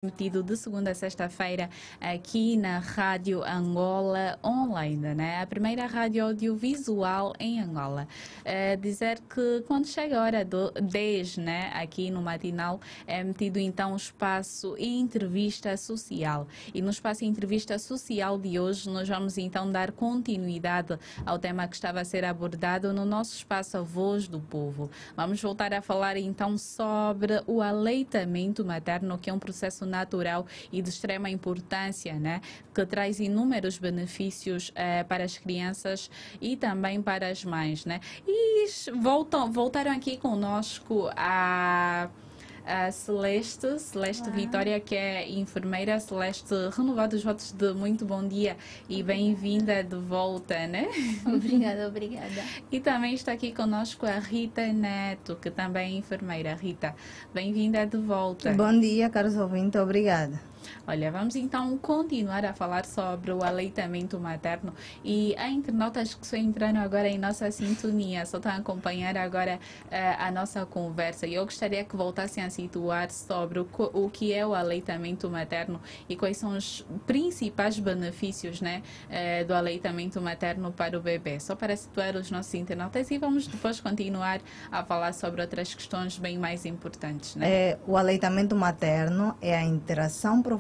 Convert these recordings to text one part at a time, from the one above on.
Emitido de segunda a sexta-feira aqui na Rádio Angola Online, né? A primeira rádio audiovisual em Angola. Dizer que quando chega a hora do 10, né, aqui no matinal, é metido então o espaço Entrevista Social. E no espaço Entrevista Social de hoje, nós vamos então dar continuidade ao tema que estava a ser abordado no nosso espaço A Voz do Povo. Vamos voltar a falar então sobre o aleitamento materno, que é um processo natural e de extrema importância, né, que traz inúmeros benefícios para as crianças e também para as mães, né? E voltaram aqui conosco a Celeste Olá. Vitória, que é enfermeira. Celeste, renovado os votos de muito bom dia e bem-vinda de volta, né? Obrigada. E também está aqui conosco a Rita Neto, que também é enfermeira. Rita, bem-vinda de volta. Bom dia, caros ouvintes, obrigada. Olha, vamos então continuar a falar sobre o aleitamento materno e há internautas que estão entrando agora em nossa sintonia, só estão a acompanhar agora a nossa conversa, e eu gostaria que voltassem a situar sobre o que é o aleitamento materno e quais são os principais benefícios, né, do aleitamento materno para o bebê, só para situar os nossos internautas, e vamos depois continuar a falar sobre outras questões bem mais importantes, né? O aleitamento materno é a interação profunda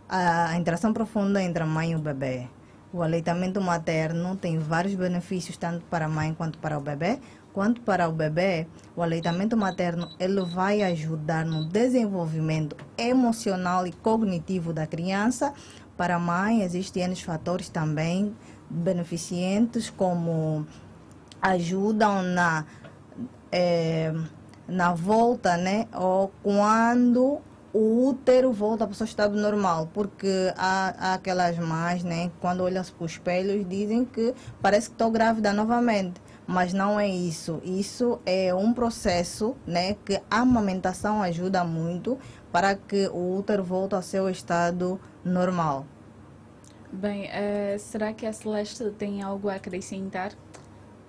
a interação profunda entre a mãe e o bebê. O aleitamento materno tem vários benefícios, tanto para a mãe quanto para o bebê. Quanto para o bebê, o aleitamento materno ele vai ajudar no desenvolvimento emocional e cognitivo da criança. Para a mãe, existem N fatores também beneficentes, como ajudam na volta, né? Ou quando o útero volta para o seu estado normal, porque há aquelas mães, né? Quando olham para os espelhos, dizem que parece que estou grávida novamente, mas não é isso. Isso é um processo, né? Que a amamentação ajuda muito para que o útero volte ao seu estado normal. Bem, será que a Celeste tem algo a acrescentar?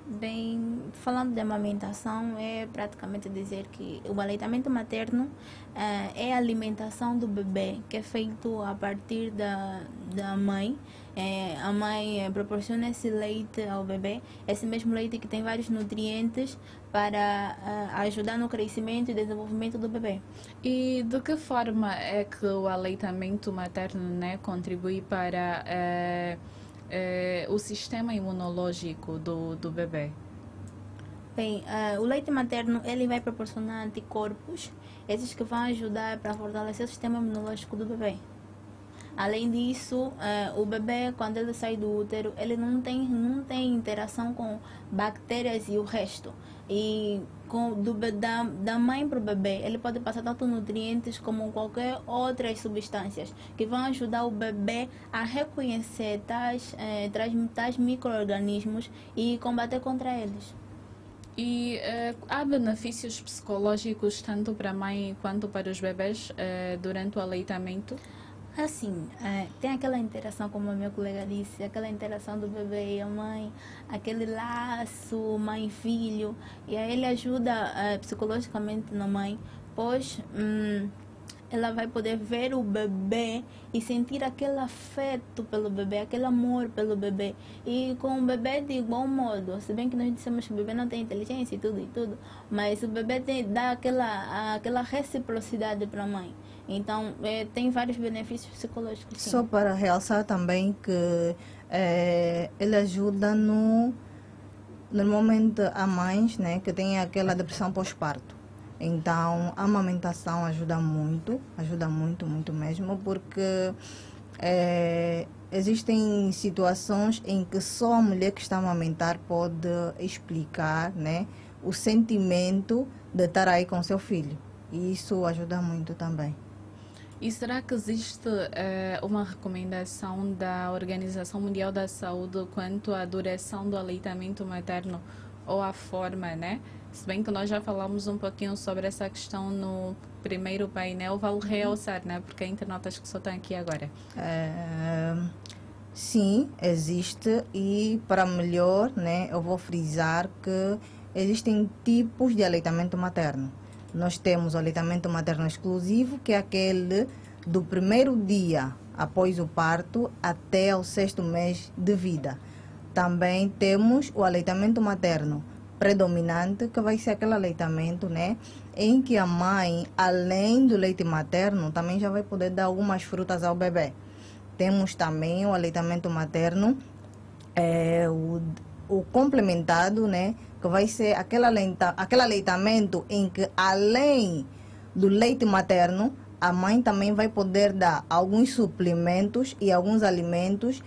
Bem, falando de amamentação, é praticamente dizer que o aleitamento materno é a alimentação do bebê, que é feito a partir da mãe. A mãe proporciona esse leite ao bebê, esse mesmo leite que tem vários nutrientes para ajudar no crescimento e desenvolvimento do bebê. E de que forma é que o aleitamento materno, né, contribui para o sistema imunológico do bebê? Bem, o leite materno ele vai proporcionar anticorpos, esses que vão ajudar para fortalecer o sistema imunológico do bebê. Além disso, o bebê, quando ele sai do útero, ele não tem interação com bactérias e o resto. E da mãe para o bebê, ele pode passar tanto nutrientes como qualquer outras substâncias que vão ajudar o bebê a reconhecer tais micro-organismos e combater contra eles. E há benefícios psicológicos tanto para a mãe quanto para os bebês durante o aleitamento? Assim, tem aquela interação, como a minha colega disse, aquela interação do bebê e a mãe, aquele laço mãe-filho, e aí ele ajuda psicologicamente na mãe, pois ela vai poder ver o bebê e sentir aquele afeto pelo bebê, aquele amor pelo bebê. E com o bebê de igual modo, se bem que nós dissemos que o bebê não tem inteligência e tudo, mas o bebê dá aquela reciprocidade para a mãe. Então, tem vários benefícios psicológicos. Sim. Só para realçar também que ele ajuda normalmente a mães, né, que têm aquela depressão pós-parto. Então, a amamentação ajuda muito mesmo, porque existem situações em que só a mulher que está a amamentar pode explicar, né, o sentimento de estar aí com seu filho. E isso ajuda muito também. E será que existe uma recomendação da Organização Mundial da Saúde quanto à duração do aleitamento materno ou a forma, né? Se bem que nós já falamos um pouquinho sobre essa questão no primeiro painel, vale realçar, né? Porque há internautas que só estão aqui agora. Sim, existe, e para melhor, né, eu vou frisar que existem tipos de aleitamento materno. Nós temos o aleitamento materno exclusivo, que é aquele do primeiro dia após o parto até ao 6º mês de vida. Também temos o aleitamento materno predominante, que vai ser aquele aleitamento, né, em que a mãe, além do leite materno, também já vai poder dar algumas frutas ao bebê. Temos também o aleitamento materno, o complementado, né, que vai ser aquele aleitamento em que, além do leite materno, a mãe também vai poder dar alguns suplementos e alguns alimentos,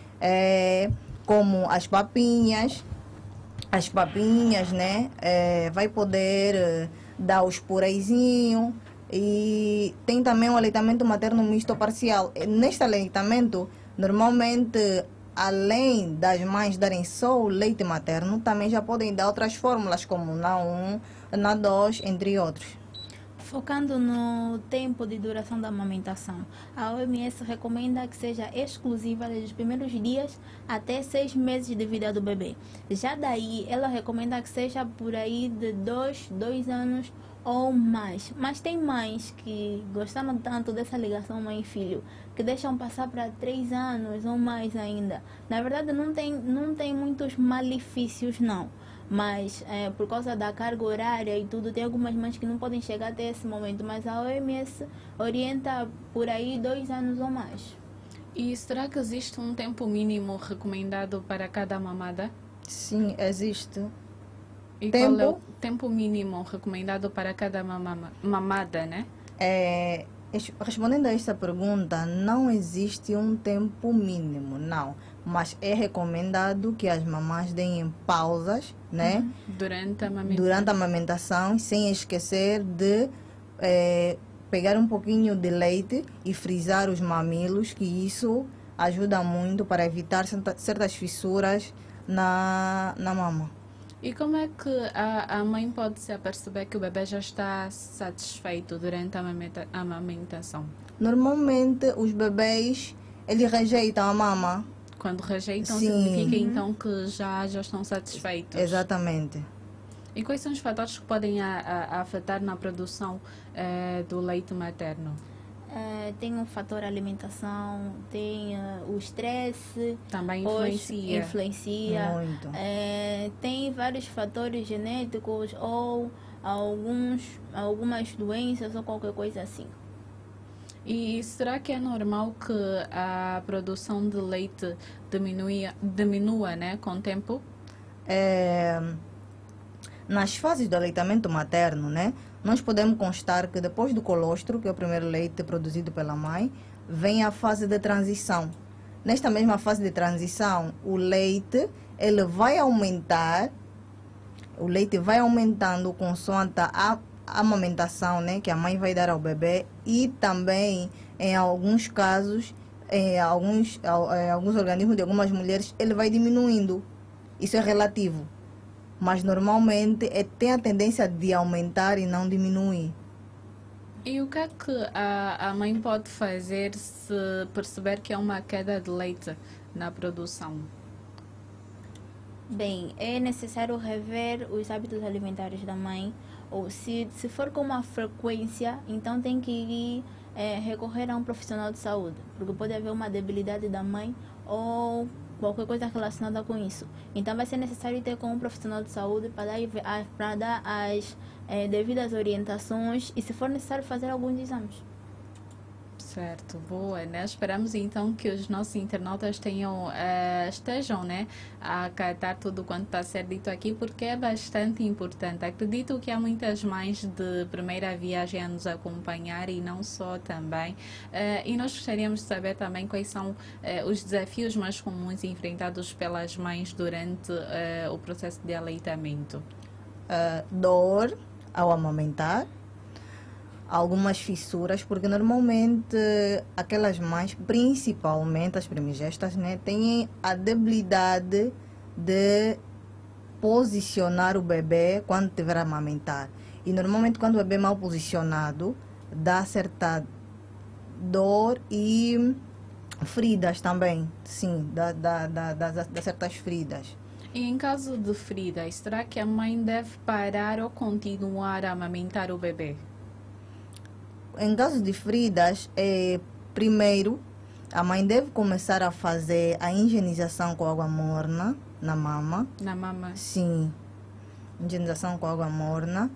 como as papinhas, né? Vai poder dar os pureizinhos. E tem também o aleitamento materno misto parcial. Neste aleitamento, normalmente, além das mães darem só o leite materno, também já podem dar outras fórmulas, como na 1, na 2, entre outros. Focando no tempo de duração da amamentação, a OMS recomenda que seja exclusiva dos primeiros dias até 6 meses de vida do bebê. Já daí, ela recomenda que seja por aí de 2 anos ou mais. Mas tem mães que gostaram tanto dessa ligação mãe-filho que deixam passar para 3 anos ou mais ainda. Na verdade, não tem muitos malefícios, não. Mas por causa da carga horária e tudo, tem algumas mães que não podem chegar até esse momento. Mas a OMS orienta por aí 2 anos ou mais. E será que existe um tempo mínimo recomendado para cada mamada? Sim, existe. E qual é o tempo mínimo recomendado para cada mamada, né? Respondendo a esta pergunta, não existe um tempo mínimo, não. Mas é recomendado que as mamães deem pausas, né? Durante a amamentação, sem esquecer de pegar um pouquinho de leite e frisar os mamilos, que isso ajuda muito para evitar certas fissuras na mama. E como é que a mãe pode se aperceber que o bebê já está satisfeito durante a amamentação? Normalmente, os bebês, eles rejeitam a mama. Quando rejeitam, sim, significa então que já estão satisfeitos? Exatamente. E quais são os fatores que podem afetar na produção do leite materno? Tem o fator alimentação, tem o estresse. Também influencia. Muito. Tem vários fatores genéticos ou algumas doenças ou qualquer coisa assim. E será que é normal que a produção de leite diminua, né, com o tempo? Nas fases do aleitamento materno, né, nós podemos constar que depois do colostro, que é o primeiro leite produzido pela mãe, vem a fase de transição. Nesta mesma fase de transição, o leite vai aumentar, o leite vai aumentando consoante a amamentação, né, que a mãe vai dar ao bebê, e também, em alguns casos, em alguns organismos de algumas mulheres, ele vai diminuindo. Isso é relativo. Mas normalmente tem a tendência de aumentar e não diminuir. E o que é que a mãe pode fazer se perceber que há uma queda de leite na produção? Bem, é necessário rever os hábitos alimentares da mãe, ou se for com uma frequência, então tem que ir recorrer a um profissional de saúde, porque pode haver uma debilidade da mãe ou qualquer coisa relacionada com isso. Então vai ser necessário ter com um profissional de saúde para dar as devidas orientações e, se for necessário, fazer alguns exames. Certo, boa, né? Esperamos então que os nossos internautas estejam, né, a acatar tudo quanto está a ser dito aqui, porque é bastante importante. Acredito que há muitas mães de primeira viagem a nos acompanhar e não só também. E nós gostaríamos de saber também quais são os desafios mais comuns enfrentados pelas mães durante o processo de aleitamento. Dor ao amamentar, algumas fissuras, porque normalmente aquelas mães, principalmente as primigestas, né, têm a debilidade de posicionar o bebê quando estiver a amamentar. E normalmente quando o bebê é mal posicionado, dá certa dor e feridas também, sim, dá certas feridas. E em caso de feridas, será que a mãe deve parar ou continuar a amamentar o bebê? em caso de feridas, primeiro, a mãe deve começar a fazer a higienização com água morna na mama. Na mama. Sim, higienização com água morna.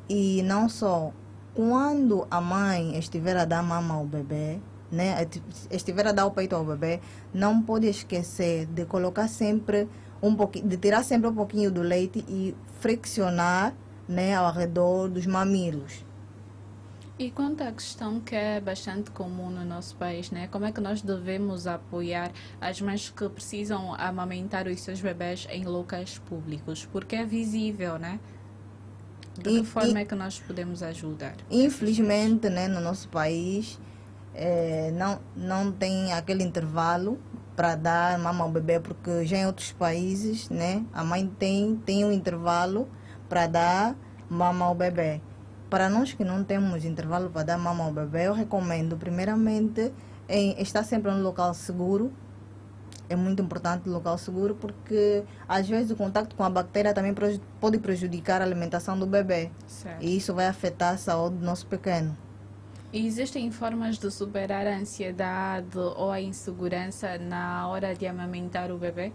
E não só, quando a mãe estiver a dar mama ao bebê, né, estiver a dar o peito ao bebê, não pode esquecer de colocar sempre um pouquinho, de tirar sempre um pouquinho do leite e friccionar, né, ao redor dos mamilos. E quanto à questão que é bastante comum no nosso país, né? Como é que nós devemos apoiar as mães que precisam amamentar os seus bebés em locais públicos? Porque é visível, né? De que forma é que nós podemos ajudar? Infelizmente, né, no nosso país, não tem aquele intervalo para dar mama ao bebê, porque já em outros países, né, a mãe tem um intervalo para dar mama ao bebê. Para nós que não temos intervalo para dar mama ao bebê, eu recomendo, primeiramente, estar sempre em um local seguro. É muito importante o local seguro, porque às vezes o contato com a bactéria também pode prejudicar a alimentação do bebê. Certo. E isso vai afetar a saúde do nosso pequeno. E existem formas de superar a ansiedade ou a insegurança na hora de amamentar o bebê?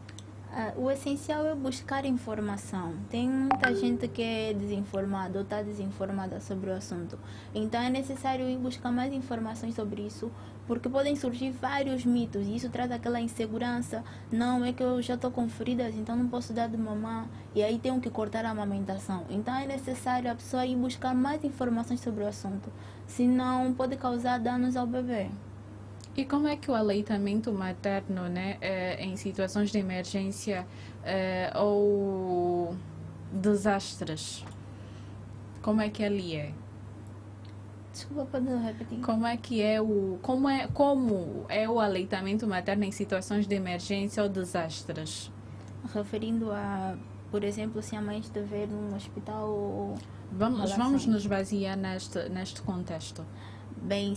O essencial é buscar informação. Tem muita gente que é desinformada ou está desinformada sobre o assunto. Então é necessário ir buscar mais informações sobre isso, porque podem surgir vários mitos e isso traz aquela insegurança. Não, é que eu já estou com feridas, então não posso dar de mamar e aí tenho que cortar a amamentação. Então é necessário a pessoa ir buscar mais informações sobre o assunto, senão pode causar danos ao bebê. E como é que o aleitamento materno, né, em situações de emergência ou desastres, como é que ali é? Desculpa, pode repetir? Como é o aleitamento materno em situações de emergência ou desastres? Referindo a, por exemplo, se a mãe estiver num hospital ou... Vamos nos basear neste contexto. Bem,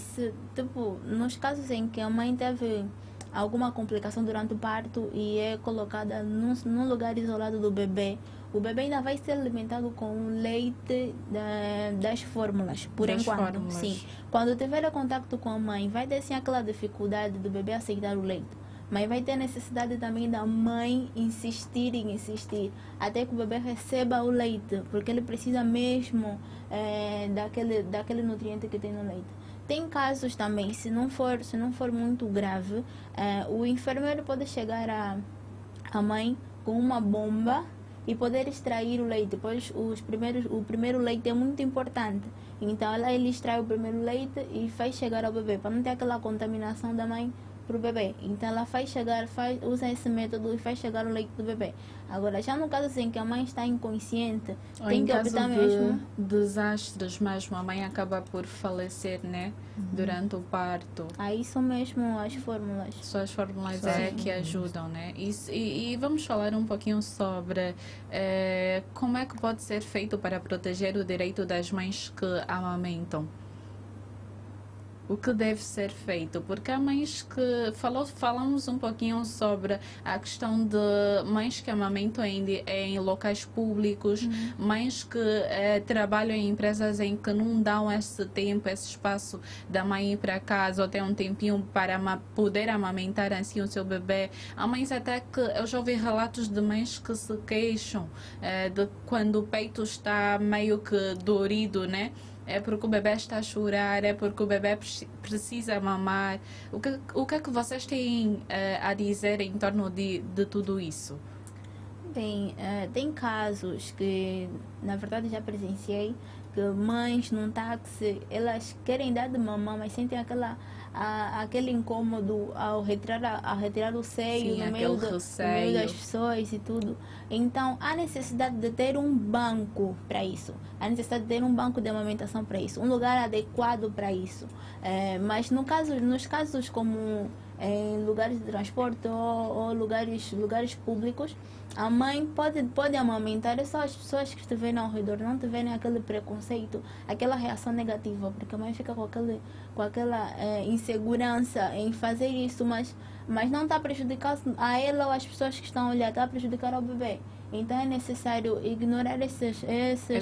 nos casos em que a mãe teve alguma complicação durante o parto e é colocada num lugar isolado do bebê, o bebê ainda vai ser alimentado com leite das fórmulas, por enquanto. Fórmulas. Sim. Quando tiver contato com a mãe, vai ter sim aquela dificuldade do bebê aceitar o leite. Mas vai ter necessidade também da mãe insistir até que o bebê receba o leite, porque ele precisa mesmo daquele nutriente que tem no leite. Tem casos também, se não for muito grave, o enfermeiro pode chegar à mãe com uma bomba e poder extrair o leite, pois o primeiro leite é muito importante. Então ele extrai o primeiro leite e faz chegar ao bebê, para não ter aquela contaminação da mãe para o bebê. Então ela usa esse método e faz chegar o leite do bebê. Agora, já no caso em que a mãe está inconsciente, ou tem em que caso optar de mesmo. desastres mesmo, a mãe acaba por falecer, né, durante o parto. Aí são mesmo as fórmulas. Só as fórmulas que ajudam, né? E vamos falar um pouquinho sobre como é que pode ser feito para proteger o direito das mães que amamentam. O que deve ser feito? Porque há mães que... Falamos um pouquinho sobre a questão de mães que amamentam em locais públicos, mães que trabalham em empresas em que não dão esse tempo, esse espaço da mãe ir para casa ou ter um tempinho para poder amamentar assim o seu bebê. Há mães até que... Eu já ouvi relatos de mães que se queixam de quando o peito está meio que dorido, né? É porque o bebê está a chorar, é porque o bebê precisa mamar. O que é que vocês têm a dizer em torno de tudo isso? Bem, tem casos que, na verdade, já presenciei, que mães num táxi, elas querem dar de mamar, mas sentem aquele incômodo ao retirar o seio. Sim, no meio das pessoas e tudo. Então, há necessidade de ter um banco para isso. Há necessidade de ter um banco de amamentação para isso. Um lugar adequado para isso. Mas nos casos como em lugares de transporte ou lugares públicos, a mãe pode amamentar, é só as pessoas que estiverem ao redor não tiverem aquele preconceito, aquela reação negativa, porque a mãe fica com aquela insegurança em fazer isso, mas não está a prejudicar a ela ou as pessoas que estão a olhar, está a prejudicar ao bebê. Então é necessário ignorar esses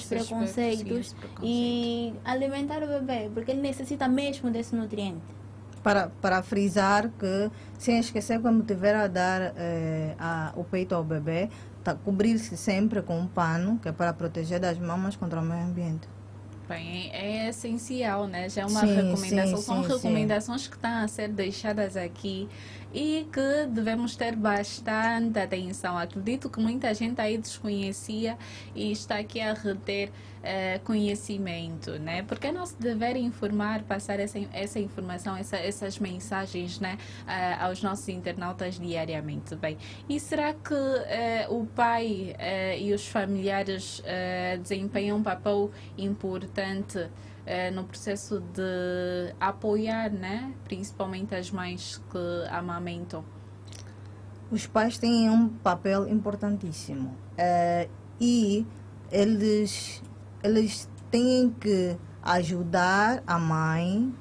preconceitos e alimentar o bebê, porque ele necessita mesmo desse nutriente. Para frisar que, sem esquecer, quando tiver a dar o peito ao bebê, cobrir-se sempre com um pano, que é para proteger das mamas contra o meio ambiente. Bem, é essencial, né? Já é uma Sim, recomendação. sim, São sim, recomendações que estão a ser deixadas aqui e que devemos ter bastante atenção. Acredito que muita gente aí desconhecia e está aqui a reter conhecimento, né? Porque é nosso dever informar, passar essa informação, essas mensagens, né? Aos nossos internautas diariamente. Bem, e será que o pai e os familiares desempenham um papel importante no processo de apoiar, né? Principalmente as mães que amamentam? Os pais têm um papel importantíssimo e eles têm que ajudar a mãe.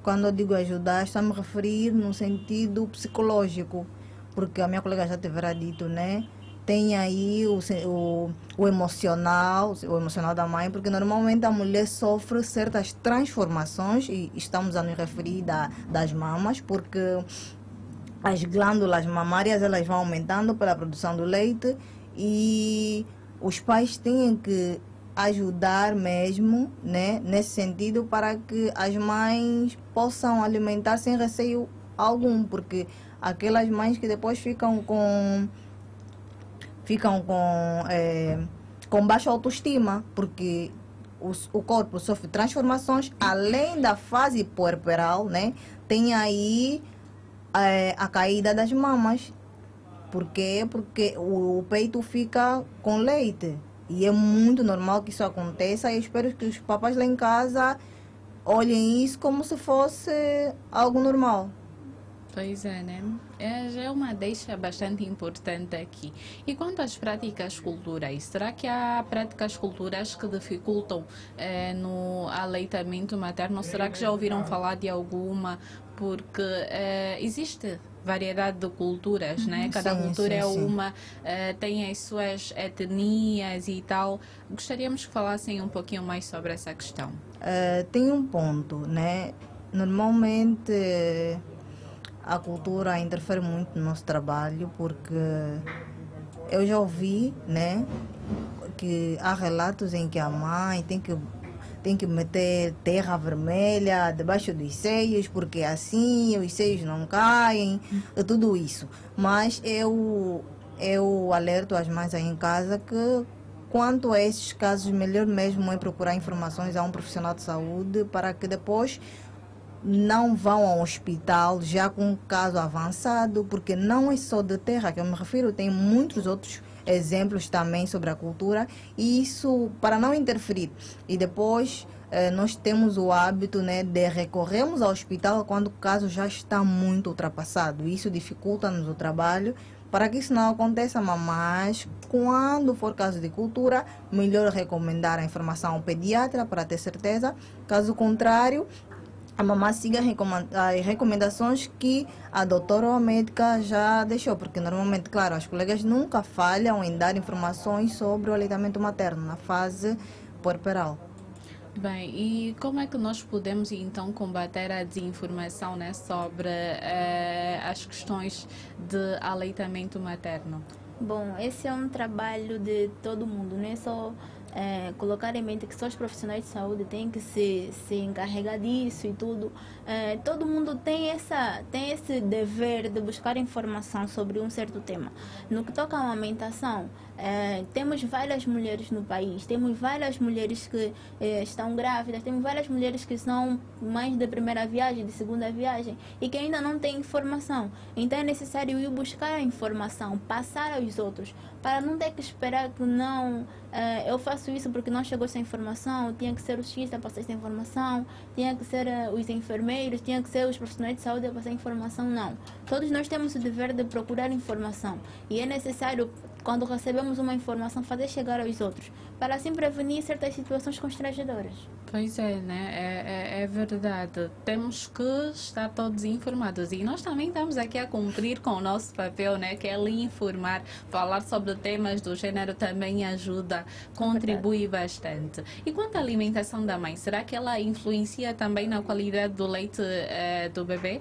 Quando eu digo ajudar, estou a me referir no sentido psicológico, porque a minha colega já terá dito, né? Tem aí o emocional da mãe, porque normalmente a mulher sofre certas transformações, e estamos a nos referir das mamas, porque as glândulas mamárias elas vão aumentando pela produção do leite, e os pais têm que ajudar mesmo, né, nesse sentido, para que as mães possam alimentar sem receio algum, porque aquelas mães que depois ficam com baixa autoestima, porque o corpo sofre transformações, além da fase puerperal, né? Tem aí a caída das mamas. Por quê? Porque o peito fica com leite. E é muito normal que isso aconteça, e eu espero que os papais lá em casa olhem isso como se fosse algo normal. Pois é, né? Já é uma deixa bastante importante aqui. E quanto às práticas culturais, será que há práticas culturais que dificultam no aleitamento materno? Será que já ouviram falar de alguma? Porque existe variedade de culturas, né? Cada cultura é uma, tem as suas etnias e tal. Gostaríamos que falassem um pouquinho mais sobre essa questão. Tem um ponto, né? Normalmente a cultura interfere muito no nosso trabalho, porque eu já ouvi, né, que há relatos em que a mãe tem que meter terra vermelha debaixo dos seios, porque assim os seios não caem, e tudo isso. Mas eu alerto as mães aí em casa que, quanto a esses casos, melhor mesmo é procurar informações a um profissional de saúde, para que depois não vão ao hospital já com um caso avançado, porque não é só de terra que eu me refiro, tem muitos outros exemplos também sobre a cultura, e isso para não interferir. E depois nós temos o hábito, né, de recorrermos ao hospital quando o caso já está muito ultrapassado. Isso dificulta-nos o trabalho, para que isso não aconteça. Mas quando for caso de cultura, melhor recomendar a informação ao pediatra para ter certeza. Caso contrário, a mamãe siga as recomendações que a doutora ou a médica já deixou, porque normalmente, claro, as colegas nunca falham em dar informações sobre o aleitamento materno na fase puerperal. Bem, e como é que nós podemos então combater a desinformação, né, sobre as questões de aleitamento materno? Bom, esse é um trabalho de todo mundo, não é só colocar em mente que só os profissionais de saúde têm que se encarregar disso e tudo. Todo mundo tem esse dever de buscar informação sobre um certo tema. No que toca à amamentação, temos várias mulheres no país, temos várias mulheres que estão grávidas, temos várias mulheres que são mães de primeira viagem, de segunda viagem, e que ainda não têm informação. Então é necessário ir buscar a informação, passar aos outros, para não ter que esperar que não, eu faço isso porque não chegou essa informação, tinha que ser o X a passar essa informação, tinha que ser os enfermeiros, tinha que ser os profissionais de saúde a passar informação. Não. Todos nós temos o dever de procurar informação, e é necessário quando recebemos uma informação, fazer chegar aos outros, para assim prevenir certas situações constrangedoras. Pois é, né? É verdade. Temos que estar todos informados e nós também estamos aqui a cumprir com o nosso papel, né? Que é lhe informar, falar sobre temas do gênero também ajuda, contribui bastante. E quanto à alimentação da mãe, será que ela influencia também na qualidade do leite do bebê?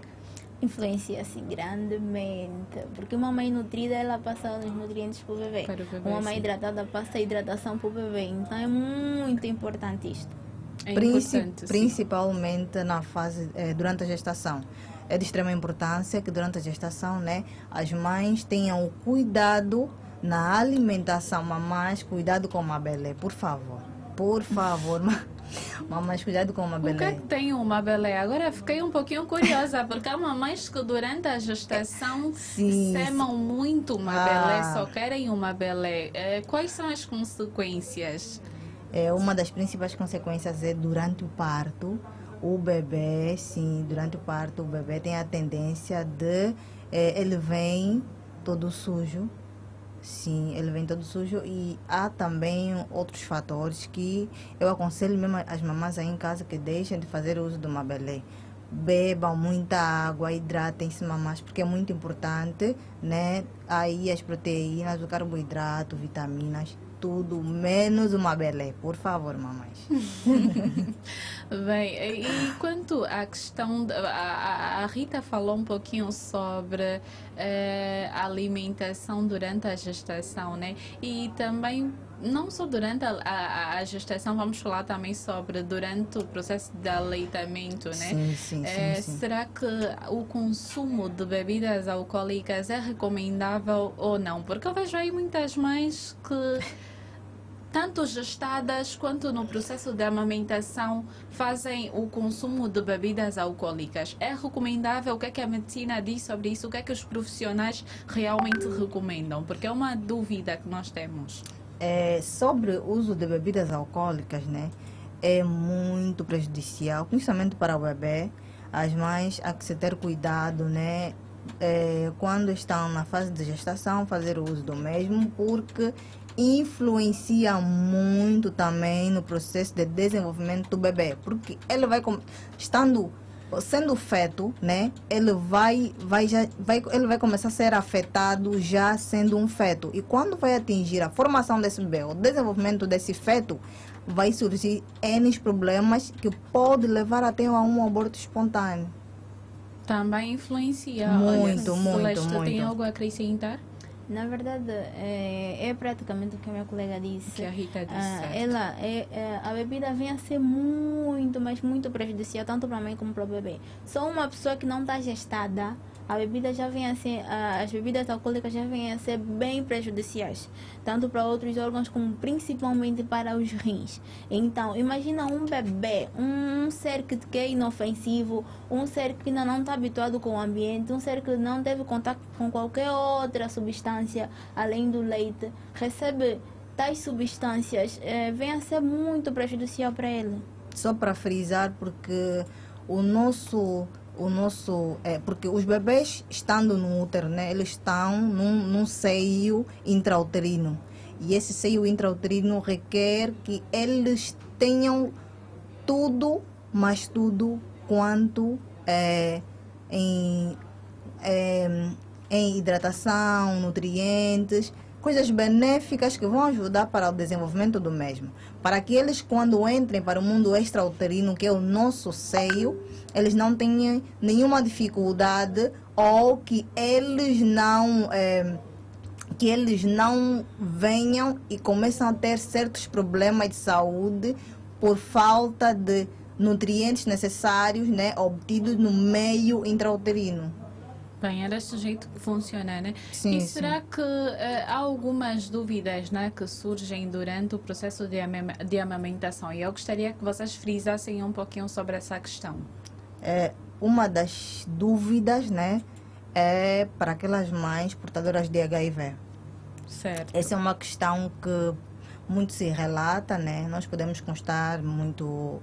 Influencia assim grandemente, porque uma mãe nutrida ela passa os nutrientes para o bebê, Para o bebê, uma mãe sim. hidratada passa a hidratação para o bebê, então é muito importante isto. É importante, sim. Principalmente na fase durante a gestação. É de extrema importância que durante a gestação, né, as mães tenham o cuidado na alimentação, mamães, cuidado com a Belé, por favor. Por favor, mamães, cuidado com a O que é Belé. que tem uma belé? Agora fiquei um pouquinho curiosa, porque há mamães que durante a gestação Sim, semam muito uma Ah. belé, só querem uma belé. Quais são as consequências? Uma das principais consequências é durante o parto, o bebê, sim, durante o parto, o bebê tem a tendência de, ele vem todo sujo, sim, ele vem todo sujo e há também outros fatores que eu aconselho mesmo as mamães aí em casa que deixem de fazer uso de uma belé. Bebam muita água, hidratem-se mamães, porque é muito importante, né? Aí as proteínas, o carboidrato, vitaminas, tudo, menos uma belé, por favor, mamães. Bem, e quanto à questão, a Rita falou um pouquinho sobre a alimentação durante a gestação, né? E também, não só durante a gestação, vamos falar também sobre durante o processo de aleitamento, né? Sim. Será que o consumo de bebidas alcoólicas é recomendável ou não? Porque eu vejo aí muitas mães que tanto gestadas quanto no processo de amamentação fazem o consumo de bebidas alcoólicas. É recomendável? O que é que a medicina diz sobre isso? O que é que os profissionais realmente recomendam? Porque é uma dúvida que nós temos. Sobre o uso de bebidas alcoólicas, né, é muito prejudicial, principalmente para o bebê. As mães há que se ter cuidado, né, quando estão na fase de gestação, fazer o uso do mesmo, porque influencia muito também no processo de desenvolvimento do bebê, porque ele vai sendo feto, né? Ele vai começar a ser afetado já sendo um feto. E quando vai atingir a formação desse bebê, o desenvolvimento desse feto, vai surgir N problemas que pode levar até a um aborto espontâneo. Também influencia. Muito, Olha, muito, Celeste, muito. tem algo a acrescentar? Na verdade, é praticamente o que a minha colega disse. Que a Rita disse, certo. A bebida vem a ser muito, mas muito prejudicial, tanto para a mãe como para o bebê. Só uma pessoa que não está gestada, a bebida já vem a ser, as bebidas alcoólicas já vêm a ser bem prejudiciais, tanto para outros órgãos como principalmente para os rins. Então, imagina um bebê, um ser que é inofensivo, um ser que ainda não está habituado com o ambiente, um ser que não teve contato com qualquer outra substância além do leite, recebe tais substâncias, vem a ser muito prejudicial para ele. Só para frisar, porque porque os bebês estando no útero, né, eles estão num seio intrauterino. E esse seio intrauterino requer que eles tenham tudo, mas tudo quanto em hidratação, nutrientes, coisas benéficas que vão ajudar para o desenvolvimento do mesmo. Para que eles, quando entrem para o mundo extrauterino, que é o nosso seio, eles não tenham nenhuma dificuldade ou que eles não venham e começam a ter certos problemas de saúde por falta de nutrientes necessários, né, obtidos no meio intrauterino. Bem, é deste jeito que funciona, né? Sim, e será que há algumas dúvidas, né, que surgem durante o processo de amamentação? E eu gostaria que vocês frisassem um pouquinho sobre essa questão. Uma das dúvidas, né, é para aquelas mães portadoras de HIV. Certo. Essa é uma questão que muito se relata, né? Nós podemos constar muito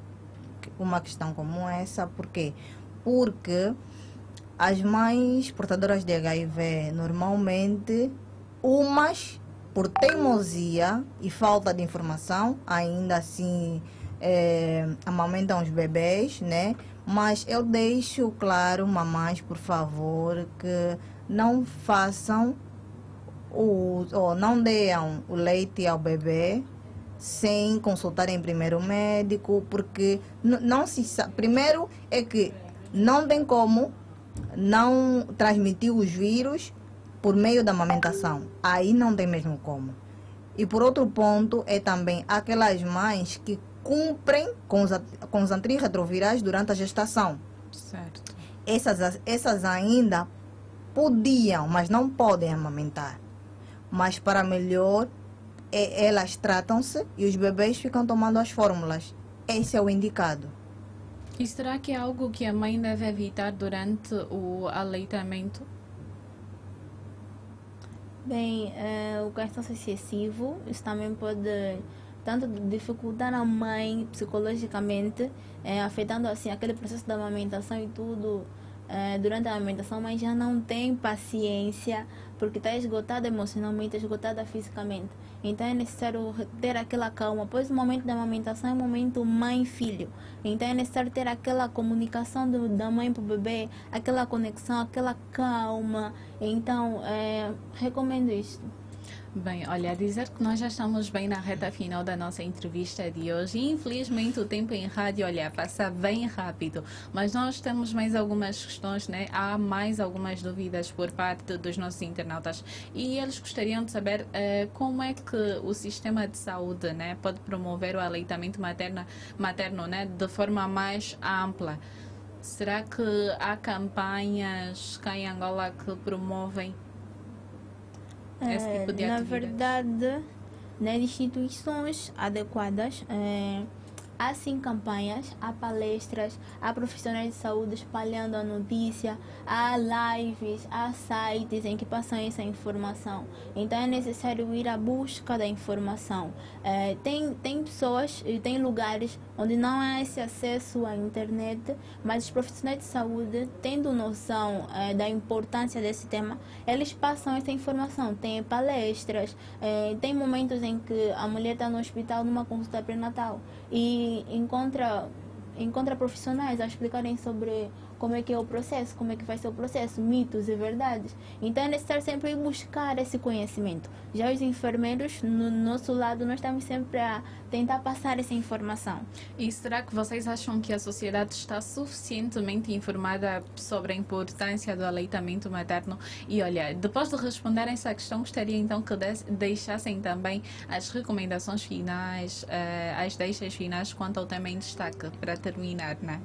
uma questão como essa. Por quê? Porque as mães portadoras de HIV, normalmente, umas por teimosia e falta de informação, ainda assim amamentam os bebês, né? Mas eu deixo claro, mamães, por favor, que não façam ou não deem o leite ao bebê sem consultarem primeiro o médico, porque não se sabe. Primeiro é que não tem como não transmitir os vírus por meio da amamentação. Aí não tem mesmo como. E por outro ponto é também aquelas mães que cumprem com os antirretrovirais durante a gestação. Certo. Essas ainda podiam, mas não podem amamentar. Mas para melhor, elas tratam-se e os bebês ficam tomando as fórmulas. Esse é o indicado. E será que é algo que a mãe deve evitar durante o aleitamento? Bem, o cansaço excessivo, isso também pode tanto dificultar a mãe psicologicamente, afetando assim aquele processo da amamentação e tudo. Durante a amamentação, mas já não tem paciência porque está esgotada emocionalmente, esgotada fisicamente. Então é necessário ter aquela calma, pois o momento da amamentação é o momento mãe-filho. Então é necessário ter aquela comunicação da mãe para o bebê, aquela conexão, aquela calma. Então, recomendo isso. Bem, olha, dizer que nós já estamos bem na reta final da nossa entrevista de hoje. Infelizmente, o tempo em rádio, olha, passa bem rápido. Mas nós temos mais algumas questões, né? Há mais algumas dúvidas por parte dos nossos internautas. E eles gostariam de saber como é que o sistema de saúde, né, pode promover o aleitamento materno, né, de forma mais ampla. Será que há campanhas cá em Angola que promovem esse tipo de na atividades? verdade, nas instituições adequadas, há sim campanhas, há palestras, há profissionais de saúde espalhando a notícia, há lives, há sites em que passam essa informação. Então é necessário ir à busca da informação. Tem pessoas e tem lugares onde não há esse acesso à internet, mas os profissionais de saúde, tendo noção da importância desse tema, eles passam essa informação. Tem palestras, tem momentos em que a mulher está no hospital numa consulta pré-natal e encontra profissionais a explicarem sobre como é que é o processo, como é que vai ser o processo, mitos e verdades. Então é necessário sempre ir buscar esse conhecimento. Já os enfermeiros, no nosso lado, nós estamos sempre a tentar passar essa informação. E será que vocês acham que a sociedade está suficientemente informada sobre a importância do aleitamento materno? E olha, depois de responder essa questão, gostaria então que deixassem também as recomendações finais, as deixas finais quanto ao tema em destaque, para terminar, né?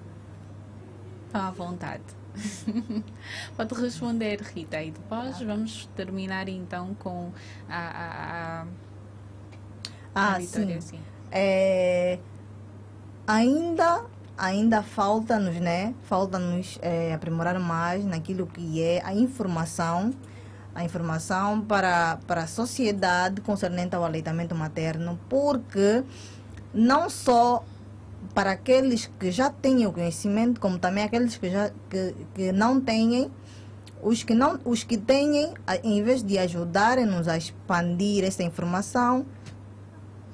Estão à vontade. Pode responder, Rita, e depois vamos terminar então com a Vitória. Sim. Ainda falta-nos, né? Falta-nos aprimorar mais naquilo que é a informação para a sociedade concernente ao aleitamento materno, porque não só para aqueles que já têm o conhecimento, como também aqueles que não têm, os que têm, em vez de ajudarem-nos a expandir essa informação,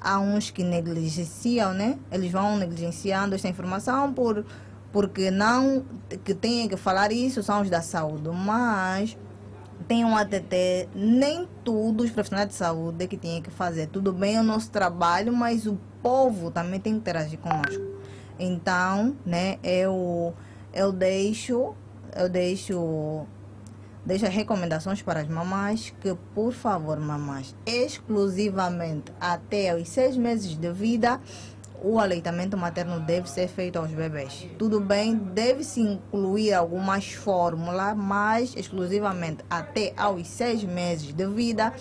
há uns que negligenciam, né? Eles vão negligenciando essa informação porque não que têm que falar isso são os da saúde, mas tem um ATT, nem todos os profissionais de saúde que têm que fazer. Tudo bem, é o nosso trabalho, mas o povo também tem que interagir conosco. Então, né, eu deixo as recomendações para as mamães que, por favor, mamães, exclusivamente até os 6 meses de vida, o aleitamento materno deve ser feito aos bebês. Tudo bem, deve-se incluir algumas fórmulas, mas exclusivamente até aos 6 meses de vida,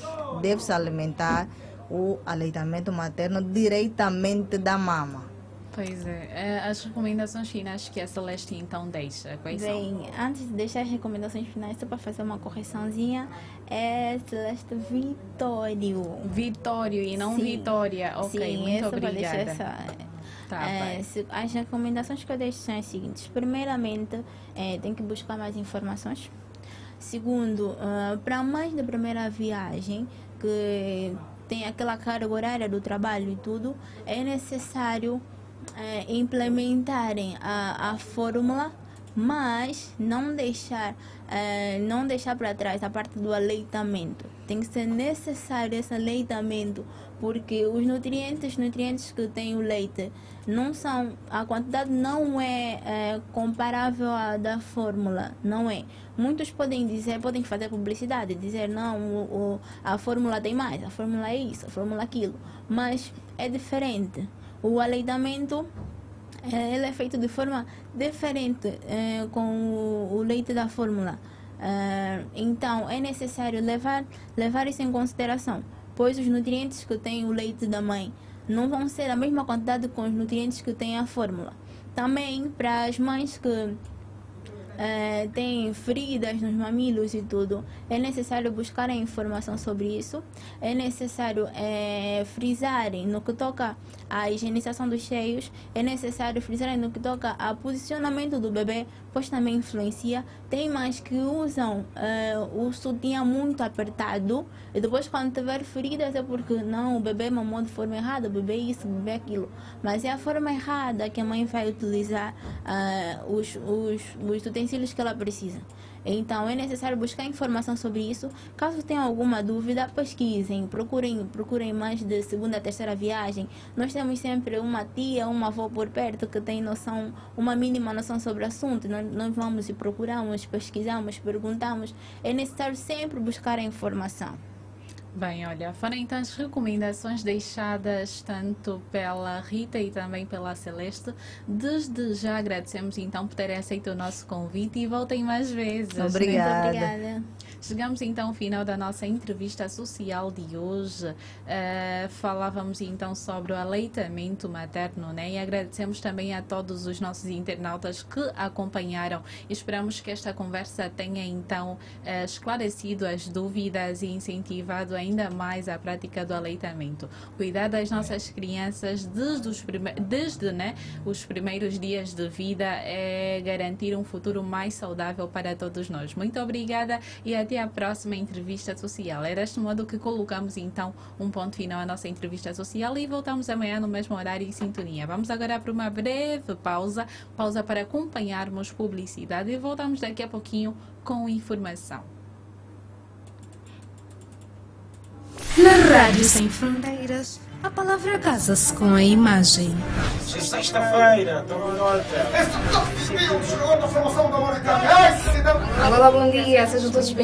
deve-se alimentar o aleitamento materno diretamente da mama. Pois é. As recomendações finais que a Celeste então deixa, quais são? Bem, antes de deixar as recomendações finais, só para fazer uma correçãozinha, é Celeste Vitório. Vitório e não Sim. Vitória. Ok, Sim, muito essa obrigada. Tá, as recomendações que eu deixo são as seguintes. Primeiramente, tem que buscar mais informações. Segundo, para mães da primeira viagem, que tem aquela carga horária do trabalho e tudo, é necessário implementarem a fórmula, mas não deixar para trás a parte do aleitamento. Tem que ser necessário esse aleitamento, porque os nutrientes que tem o leite não são, a quantidade não é comparável à da fórmula, não é. Muitos podem fazer publicidade, dizer não, a fórmula tem mais, a fórmula é isso, a fórmula é aquilo, mas é diferente. O aleitamento ele é feito de forma diferente com o leite da fórmula. Então é necessário levar isso em consideração, pois os nutrientes que tem o leite da mãe não vão ser a mesma quantidade com os nutrientes que tem a fórmula. Também para as mães que têm feridas nos mamilos e tudo, é necessário buscar a informação sobre isso. É necessário frisarem no que toca à higienização dos seios, é necessário frisarem no que toca ao posicionamento do bebê, pois também influencia. Tem mães que usam o sutiã muito apertado e depois quando tiver feridas é porque não, o bebê mamou de forma errada, o bebê isso, o bebê aquilo, mas é a forma errada que a mãe vai utilizar os utensílios que ela precisa. Então é necessário buscar informação sobre isso. Caso tenham alguma dúvida, pesquisem, procurem mais de segunda, terceira viagem. Nós temos sempre uma tia, uma avó por perto que tem noção, uma mínima noção sobre o assunto. Nós vamos e procuramos, pesquisamos, perguntamos. É necessário sempre buscar a informação. Bem, olha, foram então as recomendações deixadas tanto pela Rita e também pela Celeste. Desde já agradecemos então por terem aceito o nosso convite e voltem mais vezes. Obrigada. Muito obrigada. Chegamos então ao final da nossa entrevista social de hoje. Falávamos então sobre o aleitamento materno, né? E agradecemos também a todos os nossos internautas que acompanharam. Esperamos que esta conversa tenha então esclarecido as dúvidas e incentivado ainda mais a prática do aleitamento. Cuidar das nossas crianças desde os primeiros dias de vida é garantir um futuro mais saudável para todos nós. Muito obrigada e até a próxima entrevista social. É deste modo que colocamos então um ponto final à nossa entrevista social e voltamos amanhã no mesmo horário e sintonia. Vamos agora para uma breve pausa para acompanharmos publicidade e voltamos daqui a pouquinho com informação. Na Rádio Sem Fronteiras, a palavra casa-se com a imagem. Sexta-feira, estou na nota. Olá, bom dia, sejam todos bem-vindos.